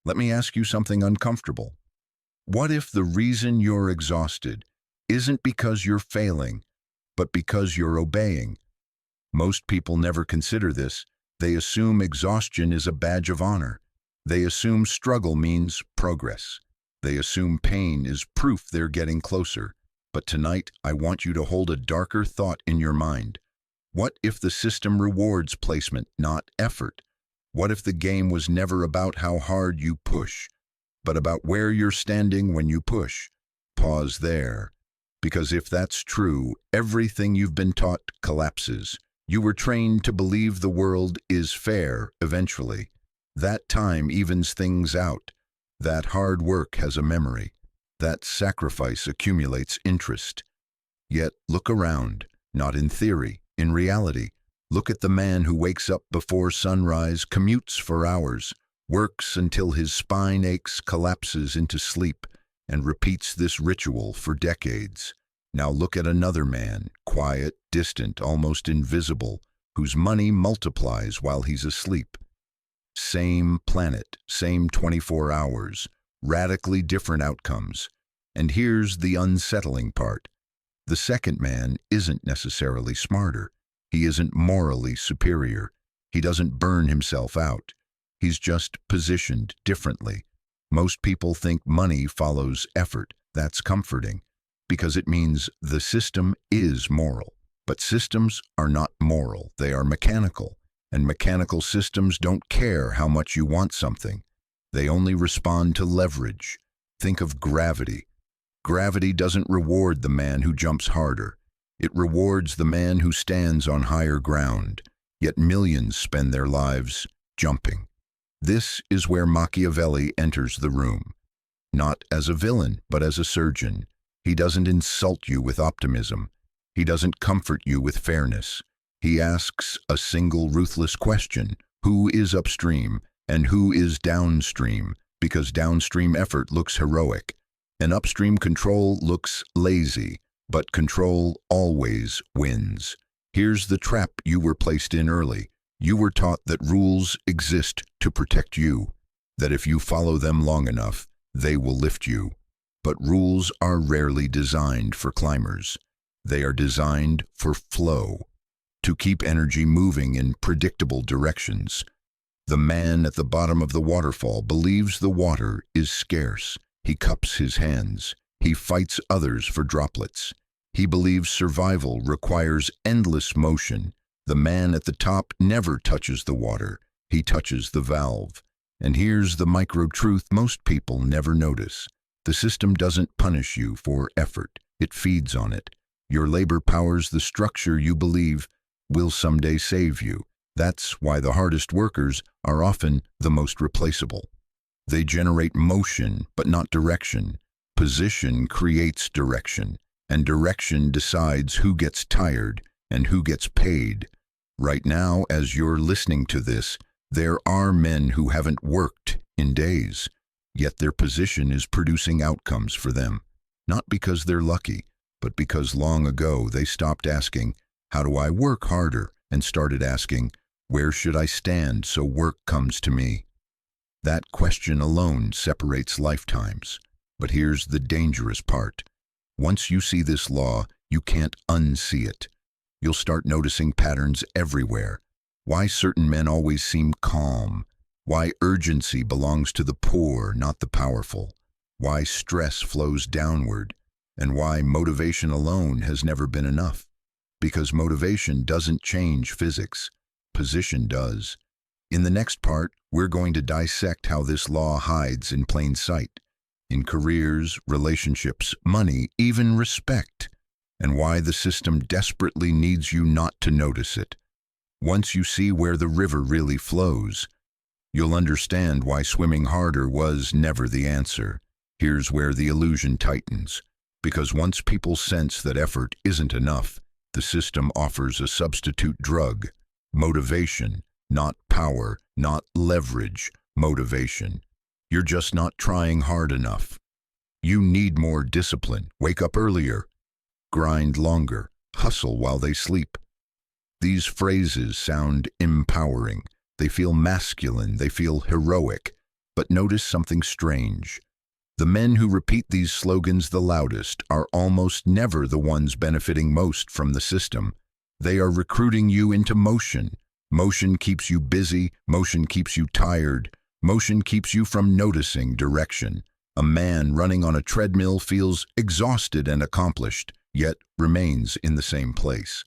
Let me ask you something uncomfortable. What if the reason you're exhausted isn't because you're failing, but because you're obeying? Most people never consider this. They assume exhaustion is a badge of honor. They assume struggle means progress. They assume pain is proof they're getting closer. But tonight, I want you to hold a darker thought in your mind. What if the system rewards placement, not effort? What if the game was never about how hard you push, but about where you're standing when you push? Pause there. Because if that's true, everything you've been taught collapses. You were trained to believe the world is fair eventually. That time evens things out. That hard work has a memory. That sacrifice accumulates interest. Yet look around, not in theory, in reality. Look at the man who wakes up before sunrise, commutes for hours, works until his spine aches, collapses into sleep, and repeats this ritual for decades. Now look at another man, quiet, distant, almost invisible, whose money multiplies while he's asleep. Same planet, same 24 hours, radically different outcomes. And here's the unsettling part. The second man isn't necessarily smarter. He isn't morally superior. He doesn't burn himself out. He's just positioned differently. Most people think money follows effort. That's comforting, because it means the system is moral. But systems are not moral. They are mechanical. And mechanical systems don't care how much you want something. They only respond to leverage. Think of gravity. Gravity doesn't reward the man who jumps harder. It rewards the man who stands on higher ground. Yet millions spend their lives jumping. This is where Machiavelli enters the room. Not as a villain, but as a surgeon. He doesn't insult you with optimism. He doesn't comfort you with fairness. He asks a single ruthless question: who is upstream and who is downstream? Because downstream effort looks heroic, and upstream control looks lazy, but control always wins. Here's the trap you were placed in early. You were taught that rules exist to protect you, that if you follow them long enough, they will lift you. But rules are rarely designed for climbers. They are designed for flow, to keep energy moving in predictable directions. The man at the bottom of the waterfall believes the water is scarce. He cups his hands. He fights others for droplets. He believes survival requires endless motion. The man at the top never touches the water. He touches the valve. And here's the micro-truth most people never notice. The system doesn't punish you for effort. It feeds on it. Your labor powers the structure you believe will someday save you. That's why the hardest workers are often the most replaceable. They generate motion, but not direction. Position creates direction, and direction decides who gets tired and who gets paid. Right now, as you're listening to this, there are men who haven't worked in days, yet their position is producing outcomes for them. Not because they're lucky, but because long ago they stopped asking, "How do I work harder?" and started asking, "Where should I stand so work comes to me?" That question alone separates lifetimes. But here's the dangerous part. Once you see this law, you can't unsee it. You'll start noticing patterns everywhere. Why certain men always seem calm. Why urgency belongs to the poor, not the powerful. Why stress flows downward. And why motivation alone has never been enough. Because motivation doesn't change physics. Position does. In the next part, we're going to dissect how this law hides in plain sight. In careers, relationships, money, even respect. And why the system desperately needs you not to notice it. Once you see where the river really flows, you'll understand why swimming harder was never the answer. Here's where the illusion tightens. Because once people sense that effort isn't enough, the system offers a substitute drug. Motivation, not power, not leverage, motivation. You're just not trying hard enough. You need more discipline. Wake up earlier. Grind longer. Hustle while they sleep. These phrases sound empowering. They feel masculine. They feel heroic. But notice something strange. The men who repeat these slogans the loudest are almost never the ones benefiting most from the system. They are recruiting you into motion. Motion keeps you busy, motion keeps you tired, motion keeps you from noticing direction. A man running on a treadmill feels exhausted and accomplished, yet remains in the same place.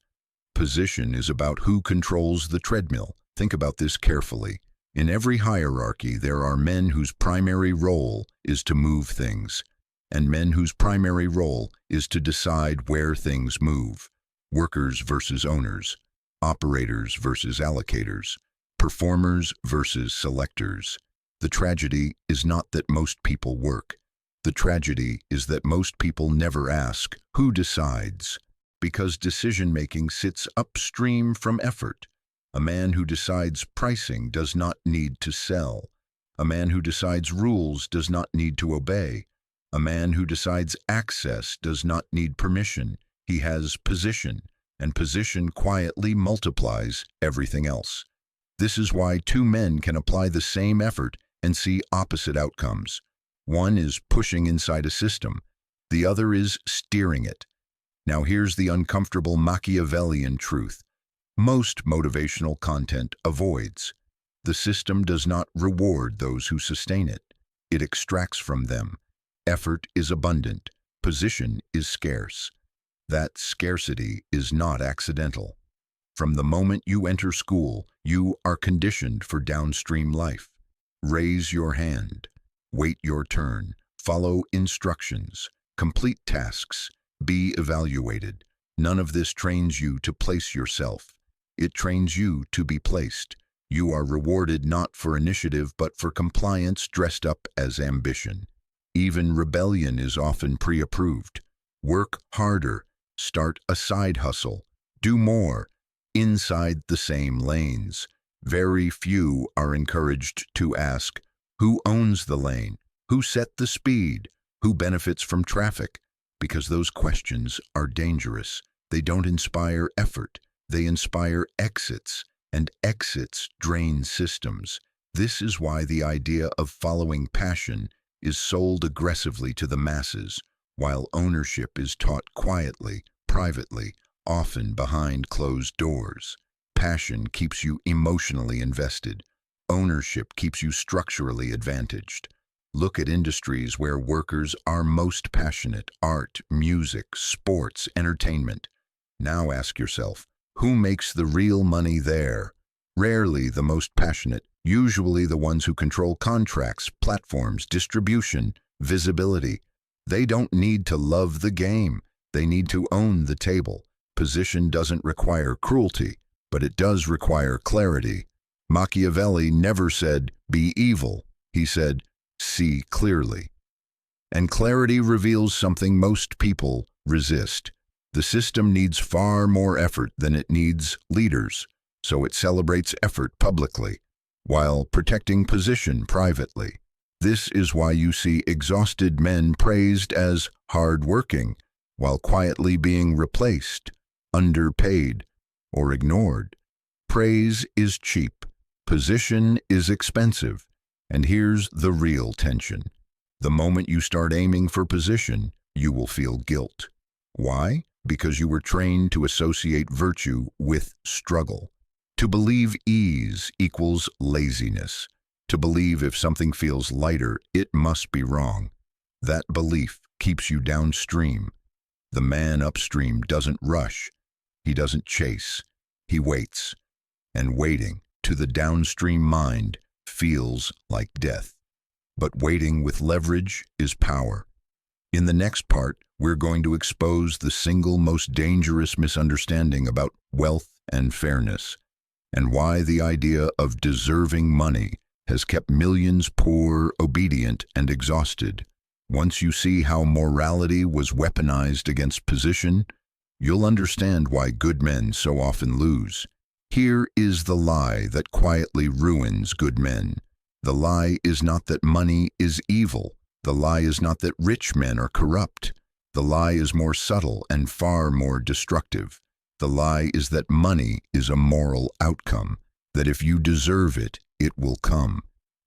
Position is about who controls the treadmill. Think about this carefully. In every hierarchy, there are men whose primary role is to move things, and men whose primary role is to decide where things move. Workers versus owners, operators versus allocators, performers versus selectors. The tragedy is not that most people work. The tragedy is that most people never ask, who decides? Because decision-making sits upstream from effort. A man who decides pricing does not need to sell. A man who decides rules does not need to obey. A man who decides access does not need permission. He has position, and position quietly multiplies everything else. This is why two men can apply the same effort and see opposite outcomes. One is pushing inside a system. The other is steering it. Now here's the uncomfortable Machiavellian truth. Most motivational content avoids. The system does not reward those who sustain it. It extracts from them. Effort is abundant. Position is scarce. That scarcity is not accidental. From the moment you enter school, you are conditioned for downstream life. Raise your hand. Wait your turn. Follow instructions. Complete tasks. Be evaluated. None of this trains you to place yourself. It trains you to be placed. You are rewarded not for initiative but for compliance dressed up as ambition. Even rebellion is often pre-approved. Work harder. Start a side hustle. Do more. Inside the same lanes. Very few are encouraged to ask, who owns the lane? Who set the speed? Who benefits from traffic? Because those questions are dangerous. They don't inspire effort. They inspire exits, and exits drain systems. This is why the idea of following passion is sold aggressively to the masses, while ownership is taught quietly, privately, often behind closed doors. Passion keeps you emotionally invested. Ownership keeps you structurally advantaged. Look at industries where workers are most passionate: art, music, sports, entertainment. Now ask yourself, who makes the real money there? Rarely the most passionate, usually the ones who control contracts, platforms, distribution, visibility. They don't need to love the game. They need to own the table. Position doesn't require cruelty, but it does require clarity. Machiavelli never said, be evil. He said, see clearly. And clarity reveals something most people resist. The system needs far more effort than it needs leaders, so it celebrates effort publicly, while protecting position privately. This is why you see exhausted men praised as hard-working, while quietly being replaced, underpaid, or ignored. Praise is cheap, position is expensive, and here's the real tension. The moment you start aiming for position, you will feel guilt. Why? Because you were trained to associate virtue with struggle. To believe ease equals laziness. To believe if something feels lighter, it must be wrong. That belief keeps you downstream. The man upstream doesn't rush. He doesn't chase. He waits. And waiting, to the downstream mind, feels like death. But waiting with leverage is power. In the next part, we're going to expose the single most dangerous misunderstanding about wealth and fairness, and why the idea of deserving money has kept millions poor, obedient, and exhausted. Once you see how morality was weaponized against position, you'll understand why good men so often lose. Here is the lie that quietly ruins good men. The lie is not that money is evil. The lie is not that rich men are corrupt. The lie is more subtle and far more destructive. The lie is that money is a moral outcome, that if you deserve it, it will come.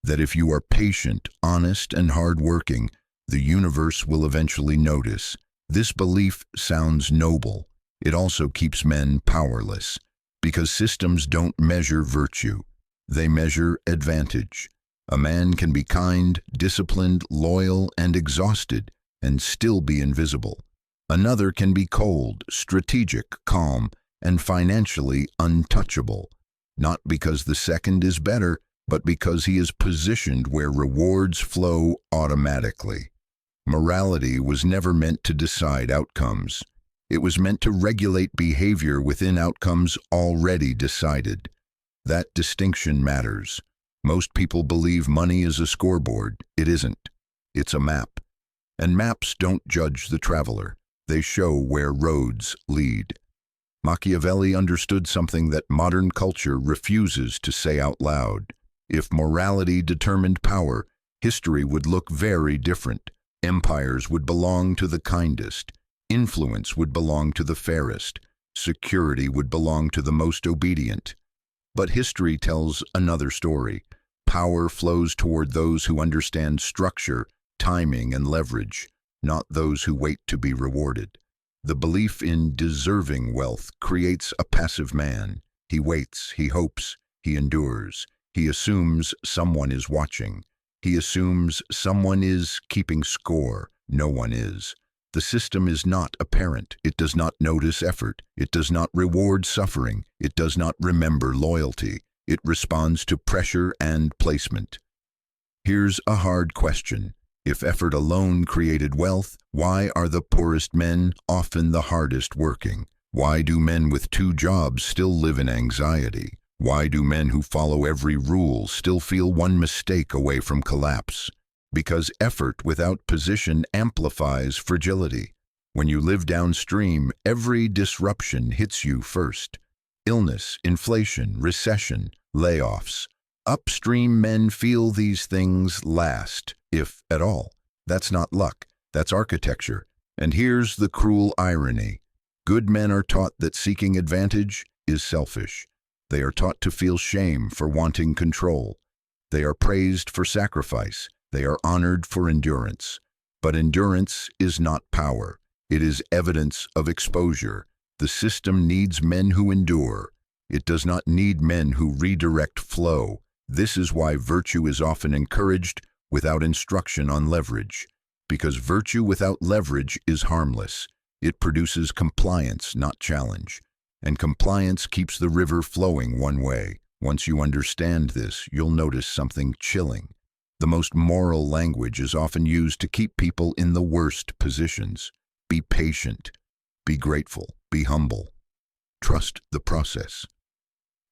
that if you are patient, honest, and hardworking, the universe will eventually notice. This belief sounds noble. It also keeps men powerless, because systems don't measure virtue. They measure advantage. A man can be kind, disciplined, loyal, and exhausted, and still be invisible. Another can be cold, strategic, calm, and financially untouchable, not because the second is better, but because he is positioned where rewards flow automatically. Morality was never meant to decide outcomes. It was meant to regulate behavior within outcomes already decided. That distinction matters. Most people believe money is a scoreboard. It isn't. It's a map. And maps don't judge the traveler. They show where roads lead. Machiavelli understood something that modern culture refuses to say out loud. If morality determined power, history would look very different. Empires would belong to the kindest. Influence would belong to the fairest. Security would belong to the most obedient. But history tells another story. Power flows toward those who understand structure, timing, and leverage, not those who wait to be rewarded. The belief in deserving wealth creates a passive man. He waits, he hopes, he endures. He assumes someone is watching. He assumes someone is keeping score. No one is. The system is not apparent. It does not notice effort. It does not reward suffering. It does not remember loyalty. It responds to pressure and placement. Here's a hard question. If effort alone created wealth, why are the poorest men often the hardest working? Why do men with 2 jobs still live in anxiety? Why do men who follow every rule still feel one mistake away from collapse? Because effort without position amplifies fragility. When you live downstream, every disruption hits you first. Illness, inflation, recession, layoffs. Upstream men feel these things last, if at all. That's not luck, that's architecture. And here's the cruel irony. Good men are taught that seeking advantage is selfish. They are taught to feel shame for wanting control. They are praised for sacrifice. They are honored for endurance. But endurance is not power. It is evidence of exposure. The system needs men who endure. It does not need men who redirect flow. This is why virtue is often encouraged without instruction on leverage. Because virtue without leverage is harmless. It produces compliance, not challenge. And compliance keeps the river flowing one way. Once you understand this, you'll notice something chilling. The most moral language is often used to keep people in the worst positions. Be patient. Be grateful. Be humble. Trust the process.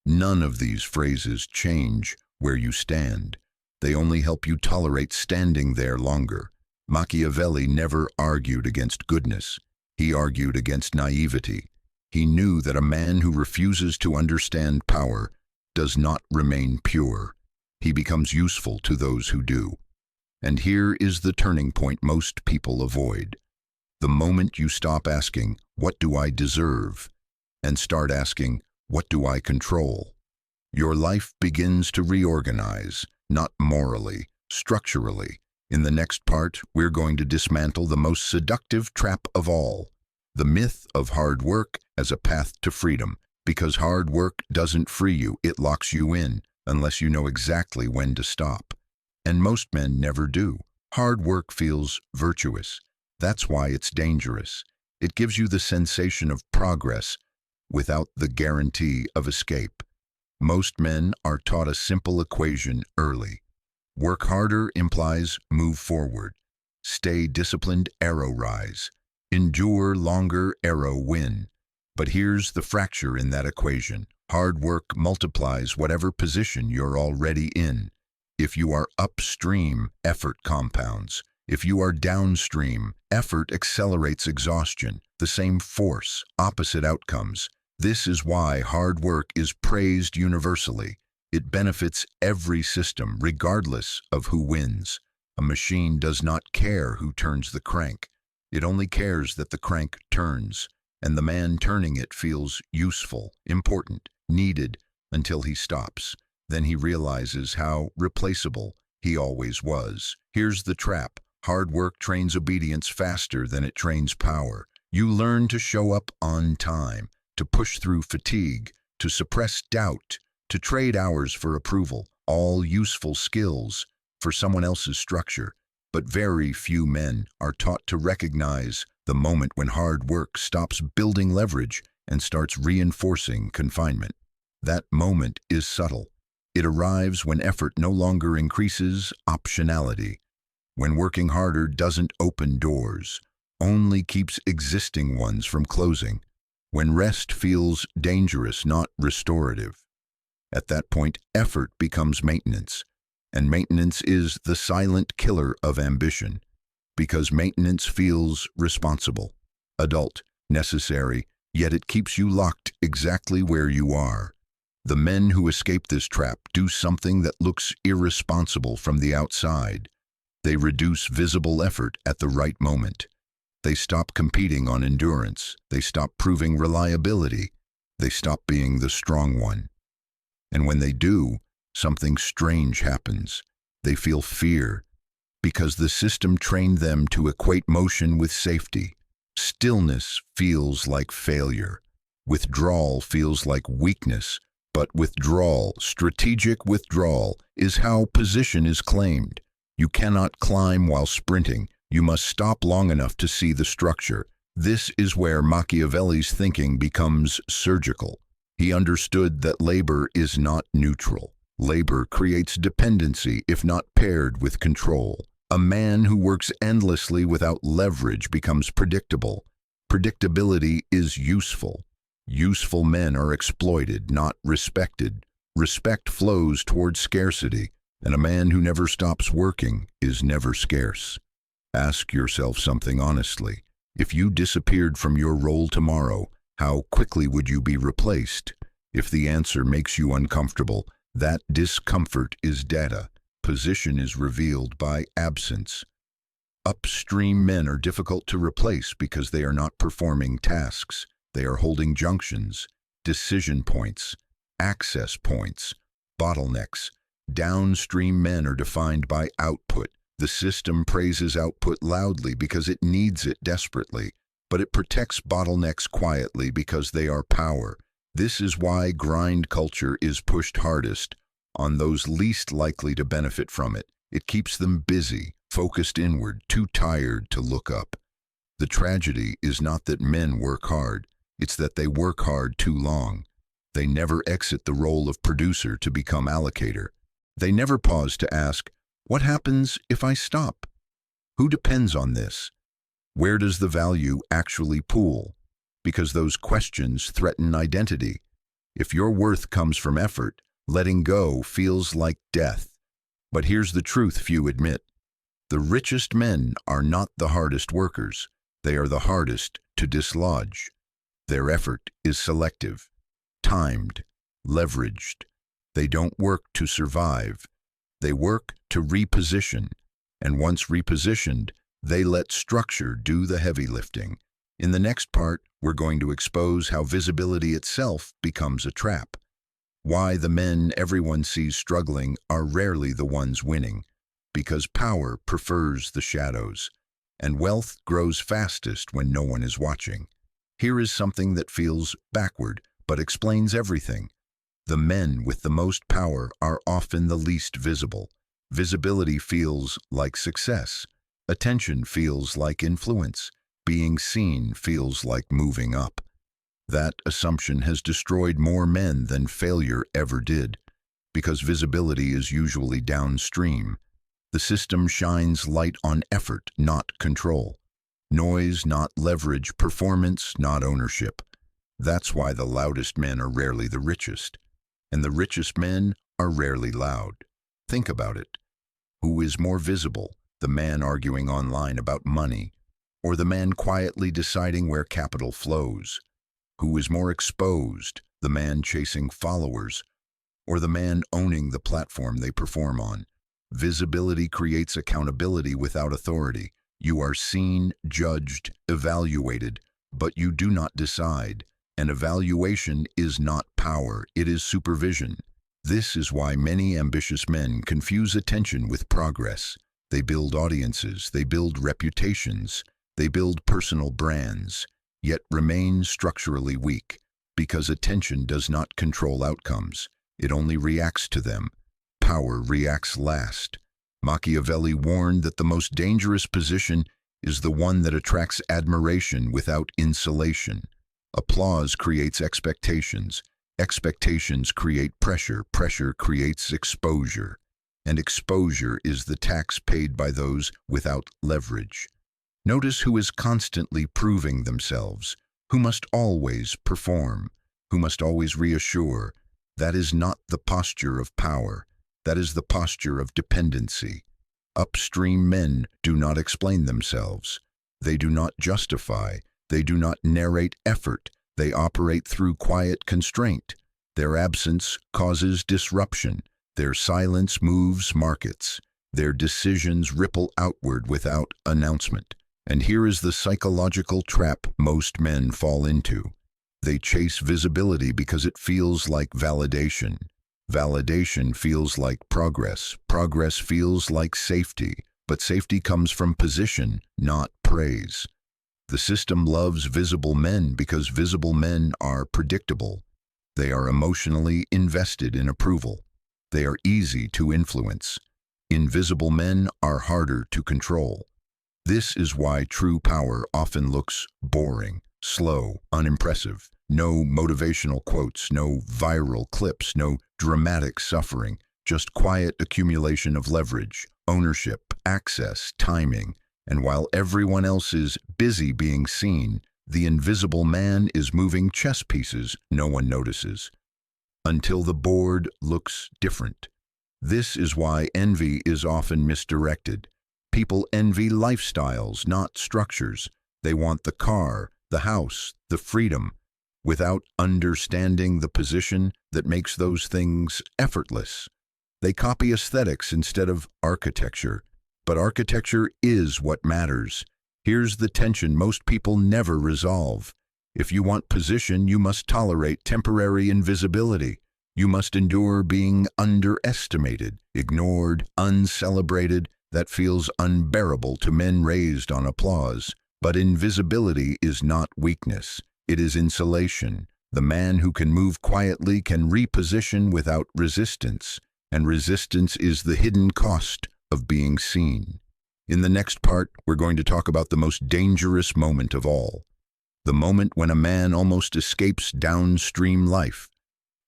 None of these phrases change where you stand. They only help you tolerate standing there longer. Machiavelli never argued against goodness. He argued against naivety. He knew that a man who refuses to understand power does not remain pure. He becomes useful to those who do. And here is the turning point most people avoid. The moment you stop asking, "What do I deserve?" and start asking, "What do I control?" your life begins to reorganize, not morally, structurally. In the next part, we're going to dismantle the most seductive trap of all, the myth of hard work as a path to freedom. Because hard work doesn't free you, it locks you in, unless you know exactly when to stop. And most men never do. Hard work feels virtuous. That's why it's dangerous. It gives you the sensation of progress without the guarantee of escape. Most men are taught a simple equation early. Work harder implies move forward. Stay disciplined, arrow rise. Endure longer, arrow win. But here's the fracture in that equation. Hard work multiplies whatever position you're already in. If you are upstream, effort compounds. If you are downstream, effort accelerates exhaustion. The same force, opposite outcomes. This is why hard work is praised universally. It benefits every system, regardless of who wins. A machine does not care who turns the crank. It only cares that the crank turns, and the man turning it feels useful, important, needed, until he stops. Then he realizes how replaceable He always was. Here's the trap. Hard work trains obedience faster than it trains power. You learn to show up on time, to push through fatigue, to suppress doubt, to trade hours for approval, all useful skills for someone else's structure. But very few men are taught to recognize the moment when hard work stops building leverage and starts reinforcing confinement. That moment is subtle. It arrives when effort no longer increases optionality, when working harder doesn't open doors, only keeps existing ones from closing, when rest feels dangerous, not restorative. At that point, effort becomes maintenance, and maintenance is the silent killer of ambition, because maintenance feels responsible, adult, necessary, yet it keeps you locked exactly where you are. The men who escape this trap do something that looks irresponsible from the outside. They reduce visible effort at the right moment. They stop competing on endurance. They stop proving reliability. They stop being the strong one. And when they do, something strange happens. They feel fear, because the system trained them to equate motion with safety. Stillness feels like failure. Withdrawal feels like weakness. But withdrawal, strategic withdrawal, is how position is claimed. You cannot climb while sprinting. You must stop long enough to see the structure. This is where Machiavelli's thinking becomes surgical. He understood that labor is not neutral. Labor creates dependency if not paired with control. A man who works endlessly without leverage becomes predictable. Predictability is useful. Useful men are exploited, not respected. Respect flows towards scarcity, and a man who never stops working is never scarce. Ask yourself something honestly. If you disappeared from your role tomorrow, how quickly would you be replaced? If the answer makes you uncomfortable, that discomfort is data. Position is revealed by absence. Upstream men are difficult to replace because they are not performing tasks. They are holding junctions, decision points, access points, bottlenecks. Downstream men are defined by output. The system praises output loudly because it needs it desperately, but it protects bottlenecks quietly because they are power. This is why grind culture is pushed hardest on those least likely to benefit from it. It keeps them busy, focused inward, too tired to look up. The tragedy is not that men work hard. It's that they work hard too long. They never exit the role of producer to become allocator. They never pause to ask, what happens if I stop? Who depends on this? Where does the value actually pool? Because those questions threaten identity. If your worth comes from effort, letting go feels like death. But here's the truth few admit. The richest men are not the hardest workers. They are the hardest to dislodge. Their effort is selective, timed, leveraged. They don't work to survive. They work to reposition. And once repositioned, they let structure do the heavy lifting. In the next part, we're going to expose how visibility itself becomes a trap. Why the men everyone sees struggling are rarely the ones winning. Because power prefers the shadows, and wealth grows fastest when no one is watching. Here is something that feels backward, but explains everything. The men with the most power are often the least visible. Visibility feels like success. Attention feels like influence. Being seen feels like moving up. That assumption has destroyed more men than failure ever did, because visibility is usually downstream. The system shines light on effort, not control. Noise, not leverage. Performance, not ownership. That's why the loudest men are rarely the richest, and the richest men are rarely loud. Think about it. Who is more visible, the man arguing online about money, or the man quietly deciding where capital flows? Who is more exposed, the man chasing followers, or the man owning the platform they perform on? Visibility creates accountability without authority. You are seen, judged, evaluated, but you do not decide. An evaluation is not power, it is supervision. This is why many ambitious men confuse attention with progress. They build audiences, they build reputations, they build personal brands, yet remain structurally weak, because attention does not control outcomes. It only reacts to them. Power reacts last. Machiavelli warned that the most dangerous position is the one that attracts admiration without insulation. Applause creates expectations. Expectations create pressure. Pressure creates exposure. And exposure is the tax paid by those without leverage. Notice who is constantly proving themselves, who must always perform, who must always reassure. That is not the posture of power. That is the posture of dependency. Upstream men do not explain themselves. They do not justify. They do not narrate effort. They operate through quiet constraint. Their absence causes disruption. Their silence moves markets. Their decisions ripple outward without announcement. And here is the psychological trap most men fall into. They chase visibility because it feels like validation. Validation feels like progress. Progress feels like safety, but safety comes from position, not praise. The system loves visible men because visible men are predictable. They are emotionally invested in approval. They are easy to influence. Invisible men are harder to control. This is why true power often looks boring, slow, unimpressive. No motivational quotes, no viral clips, no dramatic suffering, just quiet accumulation of leverage, ownership, access, timing. And while everyone else is busy being seen, the invisible man is moving chess pieces no one notices, until the board looks different. This is why envy is often misdirected. People envy lifestyles, not structures. They want the car, the house, the freedom, without understanding the position that makes those things effortless. They copy aesthetics instead of architecture. But architecture is what matters. Here's the tension most people never resolve. If you want position, you must tolerate temporary invisibility. You must endure being underestimated, ignored, uncelebrated. That feels unbearable to men raised on applause. But invisibility is not weakness. It is insulation. The man who can move quietly can reposition without resistance. And resistance is the hidden cost of being seen. In the next part, we're going to talk about the most dangerous moment of all. The moment when a man almost escapes downstream life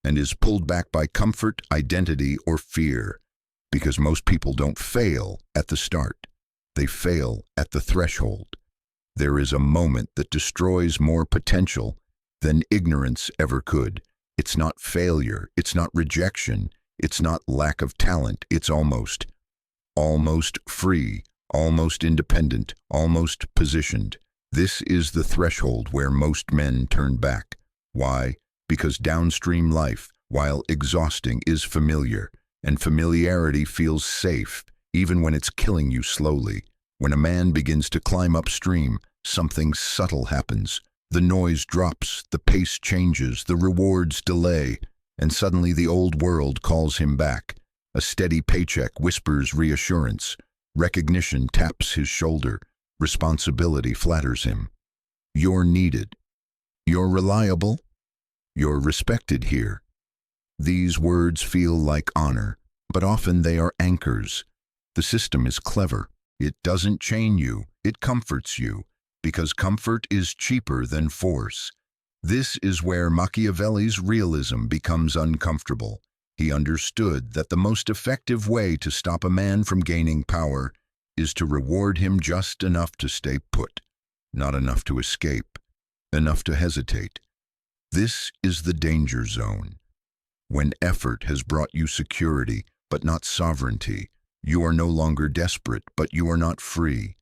and is pulled back by comfort, identity, or fear. Because most people don't fail at the start. They fail at the threshold. There is a moment that destroys more potential than ignorance ever could. It's not failure. It's not rejection. It's not lack of talent. It's almost free, almost independent, almost positioned. This is the threshold where most men turn back. Why? Because downstream life, while exhausting, is familiar, and familiarity feels safe, even when it's killing you slowly. When a man begins to climb upstream, something subtle happens. The noise drops, the pace changes, the rewards delay, and suddenly the old world calls him back. A steady paycheck whispers reassurance. Recognition taps his shoulder. Responsibility flatters him. You're needed. You're reliable. You're respected here. These words feel like honor, but often they are anchors. The system is clever. It doesn't chain you, it comforts you, because comfort is cheaper than force. This is where Machiavelli's realism becomes uncomfortable. He understood that the most effective way to stop a man from gaining power is to reward him just enough to stay put, not enough to escape, enough to hesitate. This is the danger zone. When effort has brought you security, but not sovereignty, you are no longer desperate, but you are not free.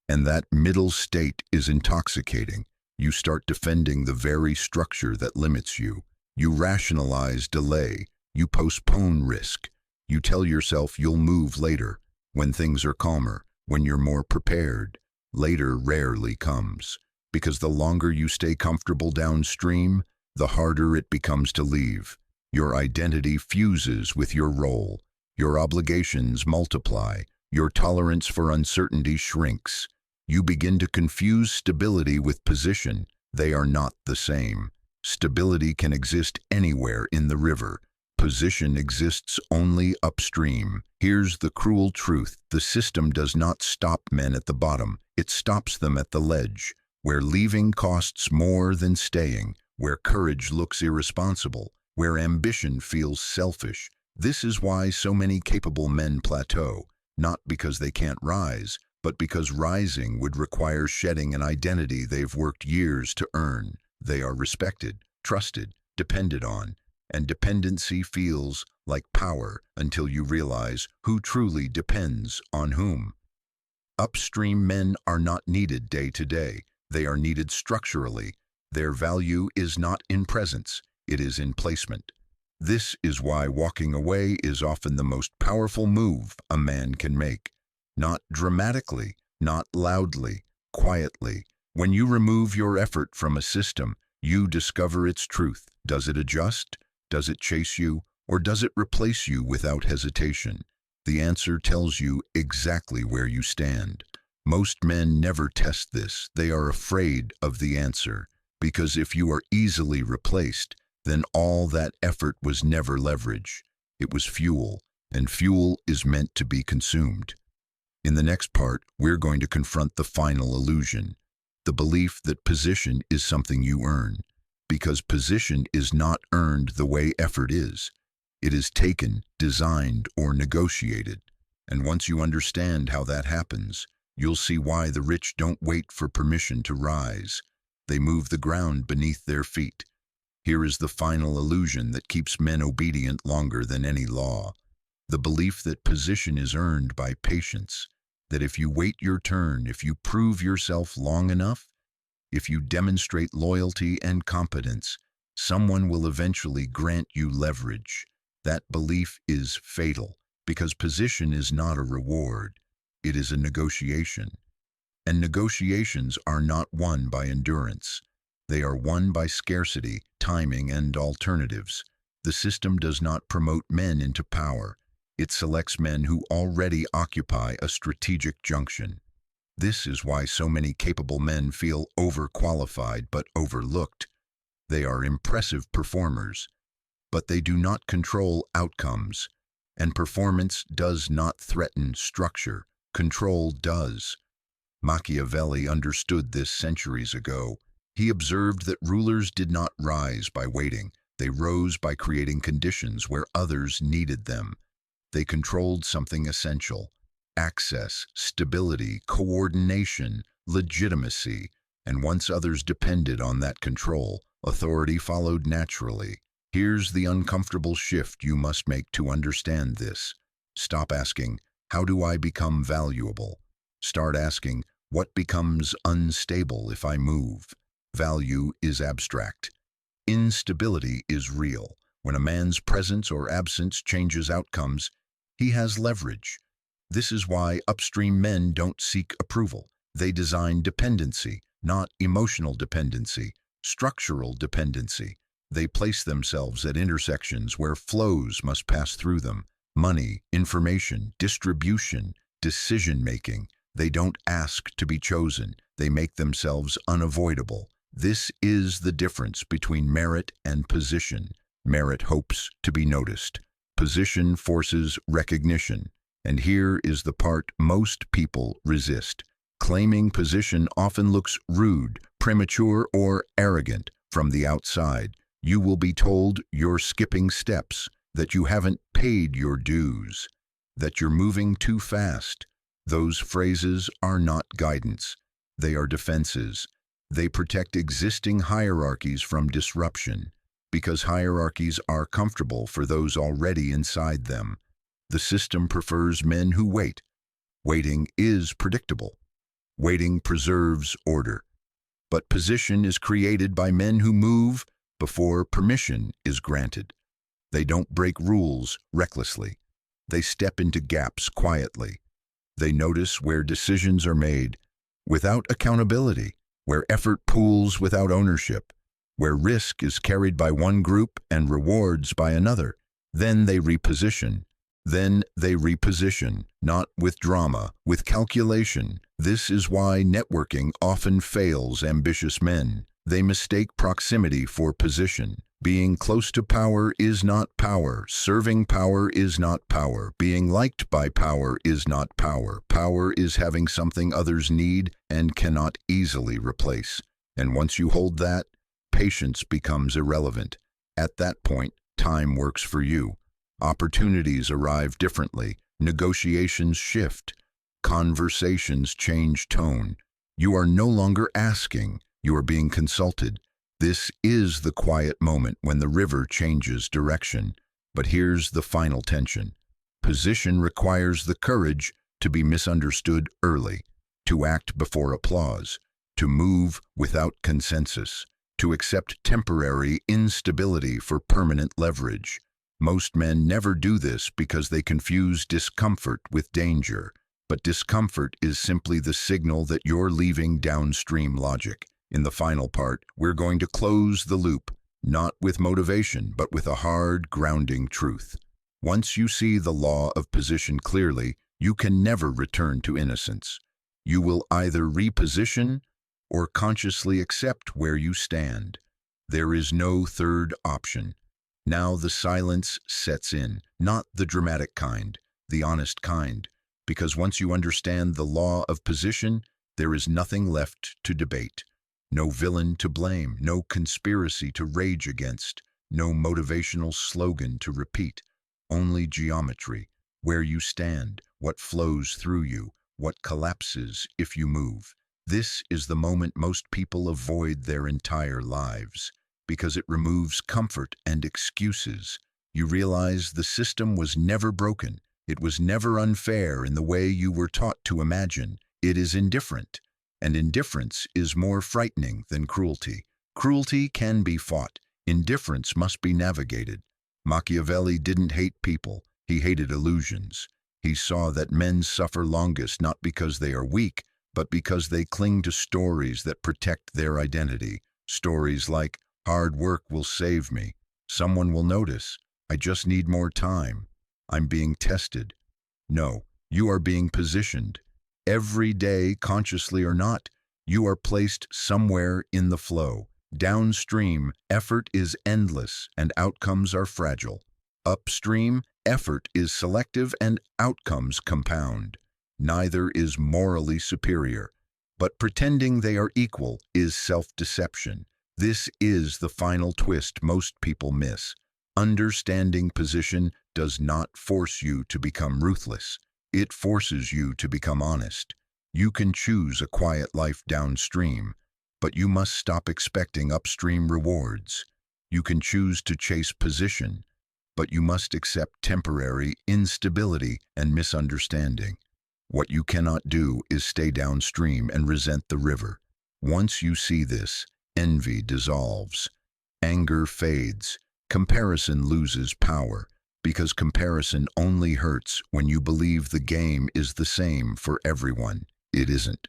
And that middle state is intoxicating. You start defending the very structure that limits you. You rationalize delay. You postpone risk. You tell yourself you'll move later, when things are calmer, when you're more prepared. Later rarely comes, because the longer you stay comfortable downstream, the harder it becomes to leave. Your identity fuses with your role. Your obligations multiply. Your tolerance for uncertainty shrinks. You begin to confuse stability with position. They are not the same. Stability can exist anywhere in the river. Position exists only upstream. Here's the cruel truth. The system does not stop men at the bottom. It stops them at the ledge, where leaving costs more than staying, where courage looks irresponsible, where ambition feels selfish. This is why so many capable men plateau, not because they can't rise, but because rising would require shedding an identity they've worked years to earn. They are respected, trusted, depended on, and dependency feels like power until you realize who truly depends on whom. Upstream men are not needed day to day. They are needed structurally. Their value is not in presence, it is in placement. This is why walking away is often the most powerful move a man can make. Not dramatically, not loudly, quietly. When you remove your effort from a system, you discover its truth. Does it adjust? Does it chase you? Or does it replace you without hesitation? The answer tells you exactly where you stand. Most men never test this. They are afraid of the answer. Because if you are easily replaced, then all that effort was never leverage. It was fuel, and fuel is meant to be consumed. In the next part, we're going to confront the final illusion, the belief that position is something you earn, because position is not earned the way effort is. It is taken, designed, or negotiated. And once you understand how that happens, you'll see why the rich don't wait for permission to rise. They move the ground beneath their feet. Here is the final illusion that keeps men obedient longer than any law. The belief that position is earned by patience, that if you wait your turn, if you prove yourself long enough, if you demonstrate loyalty and competence, someone will eventually grant you leverage. That belief is fatal, because position is not a reward, it is a negotiation. And negotiations are not won by endurance. They are won by scarcity, timing, and alternatives. The system does not promote men into power. It selects men who already occupy a strategic junction. This is why so many capable men feel overqualified but overlooked. They are impressive performers, but they do not control outcomes. And performance does not threaten structure. Control does. Machiavelli understood this centuries ago. He observed that rulers did not rise by waiting. They rose by creating conditions where others needed them. They controlled something essential: access, stability, coordination, legitimacy. And once others depended on that control, authority followed naturally. Here's the uncomfortable shift you must make to understand this. Stop asking, "How do I become valuable?" Start asking, "What becomes unstable if I move?" Value is abstract. Instability is real. When a man's presence or absence changes outcomes, he has leverage. This is why upstream men don't seek approval. They design dependency, not emotional dependency, structural dependency. They place themselves at intersections where flows must pass through them: money, information, distribution, decision-making. They don't ask to be chosen. They make themselves unavoidable. This is the difference between merit and position. Merit hopes to be noticed. Position forces recognition. And here is the part most people resist. Claiming position often looks rude, premature, or arrogant from the outside. You will be told you're skipping steps, that you haven't paid your dues, that you're moving too fast. Those phrases are not guidance. They are defenses. They protect existing hierarchies from disruption, because hierarchies are comfortable for those already inside them. The system prefers men who wait. Waiting is predictable. Waiting preserves order. But position is created by men who move before permission is granted. They don't break rules recklessly. They step into gaps quietly. They notice where decisions are made without accountability, where effort pools without ownership. where risk is carried by one group and rewards by another. Then they reposition. Not with drama, with calculation. This is why networking often fails ambitious men. They mistake proximity for position. Being close to power is not power. Serving power is not power. Being liked by power is not power. Power is having something others need and cannot easily replace. And once you hold that, patience becomes irrelevant. At that point, time works for you. Opportunities arrive differently. Negotiations shift. Conversations change tone. You are no longer asking, you are being consulted. This is the quiet moment when the river changes direction. But here's the final tension. Position requires the courage to be misunderstood early, to act before applause, to move without consensus, to accept temporary instability for permanent leverage. Most men never do this because they confuse discomfort with danger. But discomfort is simply the signal that you're leaving downstream logic. In the final part, we're going to close the loop, not with motivation, but with a hard, grounding truth. Once you see the law of position clearly, you can never return to innocence. You will either reposition or consciously accept where you stand. There is no third option. Now the silence sets in, not the dramatic kind, the honest kind, because once you understand the law of position, there is nothing left to debate. No villain to blame, no conspiracy to rage against, no motivational slogan to repeat. Only geometry, where you stand, what flows through you, what collapses if you move. This is the moment most people avoid their entire lives, because it removes comfort and excuses. You realize the system was never broken. It was never unfair in the way you were taught to imagine. It is indifferent. And indifference is more frightening than cruelty. Cruelty can be fought. Indifference must be navigated. Machiavelli didn't hate people. He hated illusions. He saw that men suffer longest not because they are weak, but because they cling to stories that protect their identity. Stories like, hard work will save me. Someone will notice. I just need more time. I'm being tested. No, you are being positioned. Every day, consciously or not, you are placed somewhere in the flow. Downstream, effort is endless and outcomes are fragile. Upstream, effort is selective and outcomes compound. Neither is morally superior, but pretending they are equal is self-deception. This is the final twist most people miss. Understanding position does not force you to become ruthless. It forces you to become honest. You can choose a quiet life downstream, but you must stop expecting upstream rewards. You can choose to chase position, but you must accept temporary instability and misunderstanding. What you cannot do is stay downstream and resent the river. Once you see this, envy dissolves, anger fades, comparison loses power. Because comparison only hurts when you believe the game is the same for everyone. It isn't.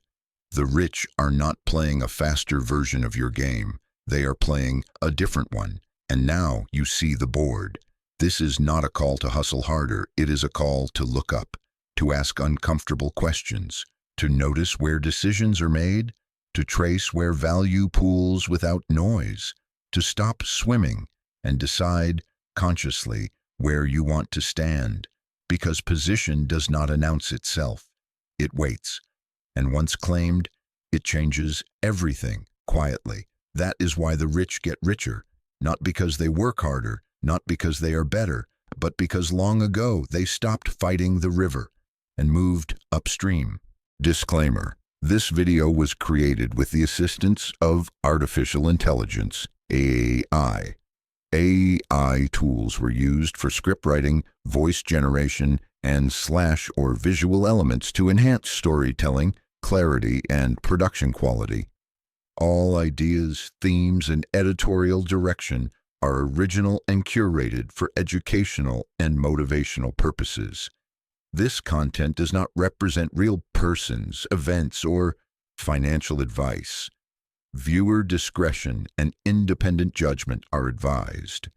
The rich are not playing a faster version of your game. They are playing a different one. And now you see the board. This is not a call to hustle harder. It is a call to look up, to ask uncomfortable questions, to notice where decisions are made, to trace where value pools without noise, to stop swimming and decide consciously where you want to stand, because position does not announce itself. It waits, and once claimed, it changes everything quietly. That is why the rich get richer, not because they work harder, not because they are better, but because long ago they stopped fighting the river and moved upstream. Disclaimer: this video was created with the assistance of artificial intelligence, AI. AI tools were used for script writing, voice generation, and slash or visual elements to enhance storytelling, clarity, and production quality. All ideas, themes, and editorial direction are original and curated for educational and motivational purposes. This content does not represent real persons, events, or financial advice. Viewer discretion and independent judgment are advised.